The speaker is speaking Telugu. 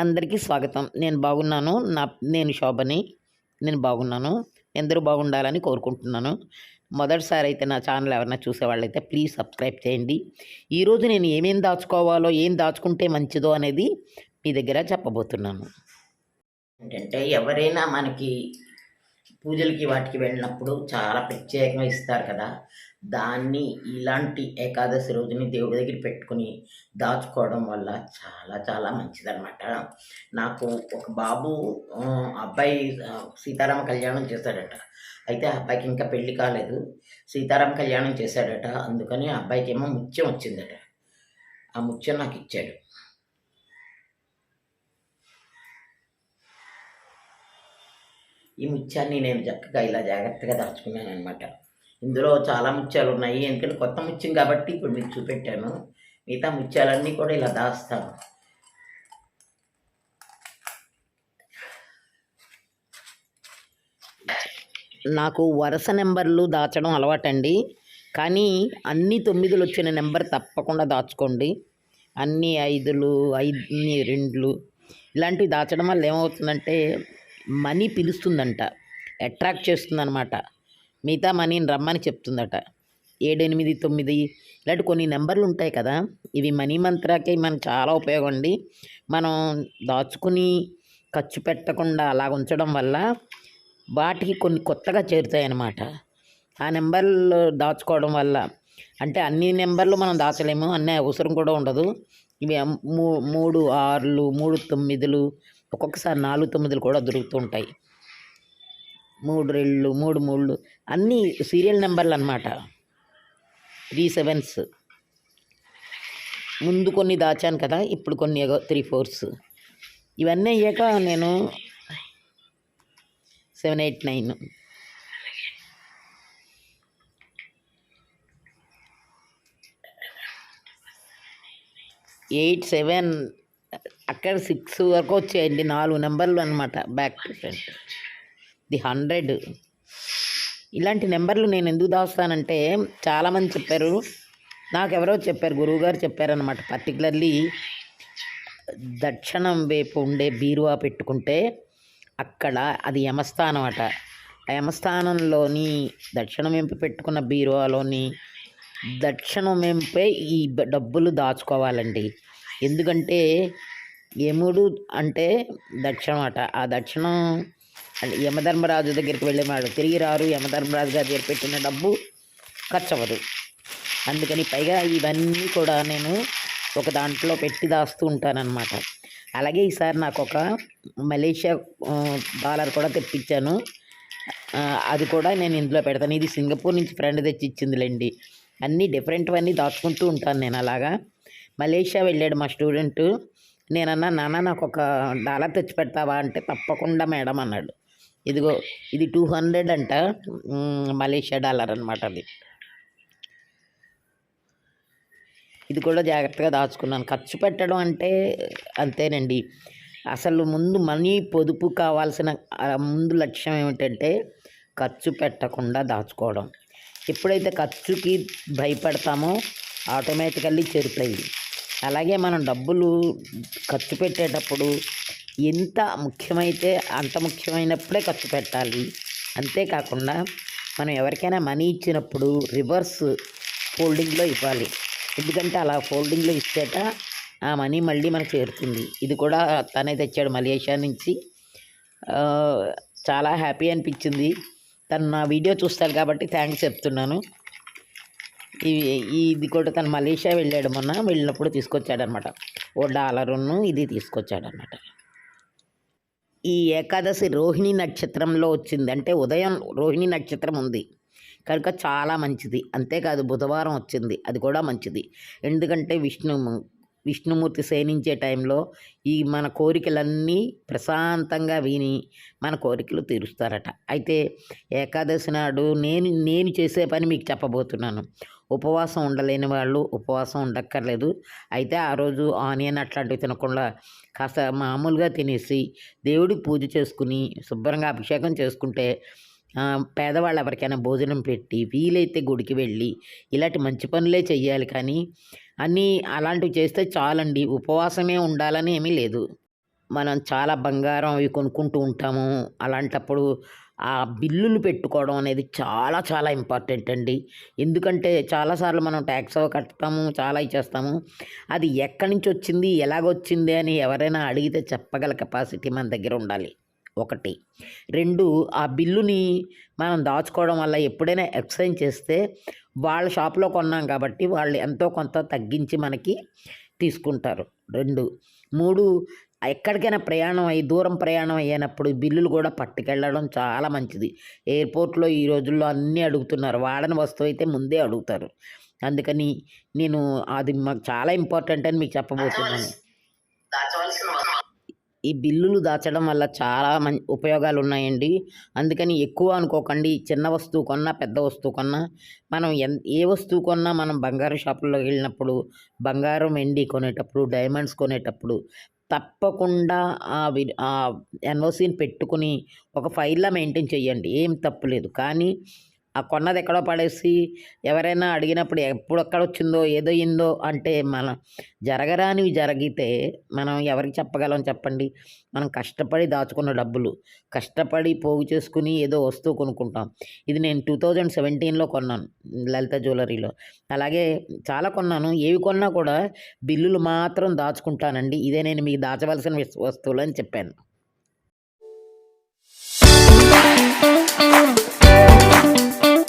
అందరికీ స్వాగతం. నేను బాగున్నాను. నేను శోభని. నేను బాగున్నాను. అందరూ బాగుండాలని కోరుకుంటున్నాను. మొదటిసారి అయితే నా ఛానల్ ఎవరైనా చూసేవాళ్ళైతే ప్లీజ్ సబ్స్క్రైబ్ చేయండి. ఈరోజు నేను ఏమేం దాచుకోవాలో, ఏం దాచుకుంటే మంచిదో అనేది మీ దగ్గర చెప్పబోతున్నాను. ఏంటంటే ఎవరైనా మనకి పూజలకి వాటికి వెళ్ళినప్పుడు చాలా ప్రత్యేకంగా ఇస్తారు కదా! దాన్ని ఇలాంటి ఏకాదశి రోజుని దేవుడి దగ్గర పెట్టుకుని దాచుకోవడం వల్ల చాలా చాలా మంచిదనమాట. నాకు ఒక బాబు అబ్బాయి సీతారామ కళ్యాణం చేశాడట. అయితే ఆ అబ్బాయికి ఇంకా పెళ్లి కాలేదు. సీతారామ కళ్యాణం చేశాడట. అందుకని ఆ అబ్బాయికేమో ముత్యం వచ్చిందట. ఆ ముత్యం నాకు ఇచ్చాడు. ఈ ముత్యాన్ని నేను చక్కగా ఇలా జాగ్రత్తగా దాచుకున్నానమాట. ఇందులో చాలా ముత్యాలు ఉన్నాయి. ఎందుకంటే కొత్త ముత్యం కాబట్టి ఇప్పుడు మీకు చూపెట్టాను. మిగతా ముత్యాలన్నీ కూడా ఇలా దాస్తాను. నాకు వరుస నెంబర్లు దాచడం అలవాటండి. కానీ అన్ని 9లు వచ్చిన నెంబర్ తప్పకుండా దాచుకోండి. అన్ని 5లు, అన్ని 2లు ఇలాంటివి దాచడం వల్ల ఏమవుతుందంటే మనీ పిలుస్తుందంట, అట్రాక్ట్ చేస్తుందన్నమాట. మిగతా మనీని రమ్మని చెప్తుందట. 7, 8, 9 ఇలాంటి కొన్ని నెంబర్లు ఉంటాయి కదా, ఇవి మనీ మంత్రాకి మనకు చాలా ఉపయోగం అండి. మనం దాచుకుని ఖర్చు పెట్టకుండా అలా ఉంచడం వల్ల వాటికి కొన్ని కొత్తగా చేరుతాయి అన్నమాట. ఆ నెంబర్లు దాచుకోవడం వల్ల అంటే అన్ని నెంబర్లు మనం దాచలేము, అన్నీ అవసరం కూడా ఉండదు. ఇవి 3 6లు, 3 9లు, ఒక్కొక్కసారి 4 9లు కూడా దొరుకుతుంటాయి. 3 2లు, 3 3లు అన్నీ సీరియల్ నెంబర్లు అన్నమాట. 3 7s ముందు కొన్ని దాచాను కదా, ఇప్పుడు కొన్ని 3 4s. ఇవన్నీ అయ్యాక నేను 7 8 9 8 7 అక్కడ 6 వరకు వచ్చాయండి. 4 నెంబర్లు అనమాట. Back to front the 100. ఇలాంటి నెంబర్లు నేను ఎందుకు దాస్తానంటే చాలామంది చెప్పారు, నాకెవరో చెప్పారు, గురువుగారు చెప్పారనమాట. పర్టికులర్లీ దక్షిణం వైపు ఉండే బీరువా పెట్టుకుంటే అక్కడ అది యమస్థానం అట. ఆ యమస్థానంలోని దక్షిణం వైపు పెట్టుకున్న బీరువాలోని దక్షిణం వైపే ఈ డబ్బులు దాచుకోవాలండి. ఎందుకంటే యముడు అంటే దక్షిణం అట. ఆ దక్షిణం యమధర్మరాజు దగ్గరికి వెళ్ళేవాడు తిరిగి రారు. యమధర్మరాజు గారి దగ్గర పెట్టిన డబ్బు ఖర్చు అవ్వదు. అందుకని పైగా ఇవన్నీ కూడా నేను ఒక దాంట్లో పెట్టి దాస్తూ ఉంటానన్నమాట. అలాగే ఈసారి నాకు ఒక మలేషియా డాలర్ కూడా తెప్పించాను. అది కూడా నేను ఇందులో పెడతాను. ఇది సింగపూర్ నుంచి ఫ్రెండ్ తెచ్చి ఇచ్చిందిలేండి. అన్నీ డిఫరెంట్వన్నీ దాచుకుంటూ ఉంటాను నేను. అలాగా మలేషియా వెళ్ళాడు మా స్టూడెంటు. నేనన్నా, నాన్న నాకు ఒక డాలర్ తెచ్చి పెడతావా అంటే, తప్పకుండా మేడం అన్నాడు. ఇదిగో ఇది 200 అంట, మలేషియా డాలర్ అనమాట. అది ఇది కూడా జాగ్రత్తగా దాచుకున్నాను. ఖర్చు పెట్టడం అంటే అంతేనండి. అసలు ముందు మనీ పొదుపు కావాల్సిన ముందు లక్ష్యం ఏమిటంటే ఖర్చు పెట్టకుండా దాచుకోవడం. ఎప్పుడైతే ఖర్చుకి భయపడతామో ఆటోమేటికల్లీ చేరుతాయి. అలాగే మనం డబ్బులు ఖర్చు పెట్టేటప్పుడు ఎంత ముఖ్యమైతే అంత ముఖ్యమైనప్పుడే ఖర్చు పెట్టాలి. అంతేకాకుండా మనం ఎవరికైనా మనీ ఇచ్చినప్పుడు రివర్స్ ఫోల్డింగ్లో ఇవ్వాలి. ఎందుకంటే అలా ఫోల్డింగ్లో ఇచ్చేట ఆ మనీ మళ్ళీ మనకు చేరుతుంది. ఇది కూడా తనే తెచ్చాడు మలేషియా నుంచి. చాలా హ్యాపీ అనిపించింది. తను నా వీడియో చూస్తాడు కాబట్టి థ్యాంక్స్ చెప్తున్నాను. ఇది కూడా తను మలేషియా వెళ్ళాడు, మొన్న వెళ్ళినప్పుడు తీసుకొచ్చాడనమాట. ఓ డాలరును ఇది తీసుకొచ్చాడనమాట. ఈ ఏకాదశి రోహిణి నక్షత్రంలో వచ్చింది. అంటే ఉదయం రోహిణి నక్షత్రం ఉంది కనుక చాలా మంచిది. అంతేకాదు బుధవారం వచ్చింది, అది కూడా మంచిది. ఎందుకంటే విష్ణుమూర్తి శయనించే టైంలో ఈ మన కోరికలన్నీ ప్రశాంతంగా విని మన కోరికలు తీరుస్తారట. అయితే ఏకాదశి నాడు నేను చేసే పని మీకు చెప్పబోతున్నాను. ఉపవాసం ఉండలేని వాళ్ళు ఉపవాసం ఉండక్కర్లేదు. అయితే ఆ రోజు ఆనియన్ అట్లాంటివి తినకుండా కాస్త మామూలుగా తినేసి దేవుడికి పూజ చేసుకుని శుభ్రంగా అభిషేకం చేసుకుంటే, పేదవాళ్ళు ఎవరికైనా భోజనం పెట్టి, వీలైతే గుడికి వెళ్ళి ఇలాంటి మంచి పనులే చెయ్యాలి. కానీ అన్నీ అలాంటివి చేస్తే చాలండి. ఉపవాసమే ఉండాలని ఏమీ లేదు. మనం చాలా బంగారం అవి కొనుక్కుంటూ ఉంటాము. అలాంటప్పుడు ఆ బిల్లులు పెట్టుకోవడం అనేది చాలా చాలా ఇంపార్టెంట్ అండి. ఎందుకంటే చాలా సార్లు మనం ట్యాక్స్ అవి కడతాము, చాలా ఇచ్చేస్తాము. అది ఎక్కడి నుంచి వచ్చింది, ఎలాగొచ్చింది అని ఎవరైనా అడిగితే చెప్పగల కెపాసిటీ మన దగ్గర ఉండాలి. ఒకటి. 2 ఆ బిల్లుని మనం దాచుకోవడం వల్ల ఎప్పుడైనా ఎక్స్చేంజ్ చేస్తే వాళ్ళ షాప్‌లో కొన్నాం కాబట్టి వాళ్ళు ఎంతో కొంత తగ్గించి మనకి తీసుకుంటారు. 2. 3 ఎక్కడికైనా ప్రయాణం అయ్యి దూరం ప్రయాణం అయ్యేనప్పుడు బిల్లులు కూడా పట్టుకెళ్ళడం చాలా మంచిది. ఎయిర్‌పోర్ట్‌లో ఈ రోజుల్లో అన్నీ అడుగుతున్నారు. వాడని వస్తువు అయితే ముందే అడుగుతారు. అందుకని నేను అది మాకు చాలా ఇంపార్టెంట్ అని మీకు చెప్పబోతున్నాను. దాచవలసిన వస్తువు ఈ బిల్లులు దాచడం వల్ల చాలా ఉపయోగాలున్నాయండి. అందుకని ఎక్కువ అనుకోకండి. చిన్న వస్తువు కొన్నా, పెద్ద వస్తువు కొన్నా, మనం ఏ వస్తువు కొన్నా మనం బంగారు షాపుల్లోకి వెళ్ళినప్పుడు, బంగారం, వెండి కొనేటప్పుడు, డైమండ్స్ కొనేటప్పుడు తప్పకుండా ఎన్ఓసీని పెట్టుకొని ఒక ఫైల్‌లా మెయింటైన్ చేయండి. ఏం తప్పు లేదు. కానీ ఆ కొన్నది ఎక్కడో పడేసి ఎవరైనా అడిగినప్పుడు ఎప్పుడెక్కడొచ్చిందో, ఏదయిందో అంటే జరగరానివి జరిగితే మనం ఎవరికి చెప్పగలం చెప్పండి? మనం కష్టపడి దాచుకున్న డబ్బులు, కష్టపడి పోగు చేసుకొని ఏదో వస్తువు కొనుక్కుంటాం. ఇది నేను 2017లో కొన్నాను లలిత జ్యువెల్లరీలో. అలాగే చాలా కొన్నాను. ఏవి కొన్నా కూడా బిల్లులు మాత్రం దాచుకుంటానండి. ఇదే నేను మీకు దాచవలసిన వస్తువులని చెప్పాను.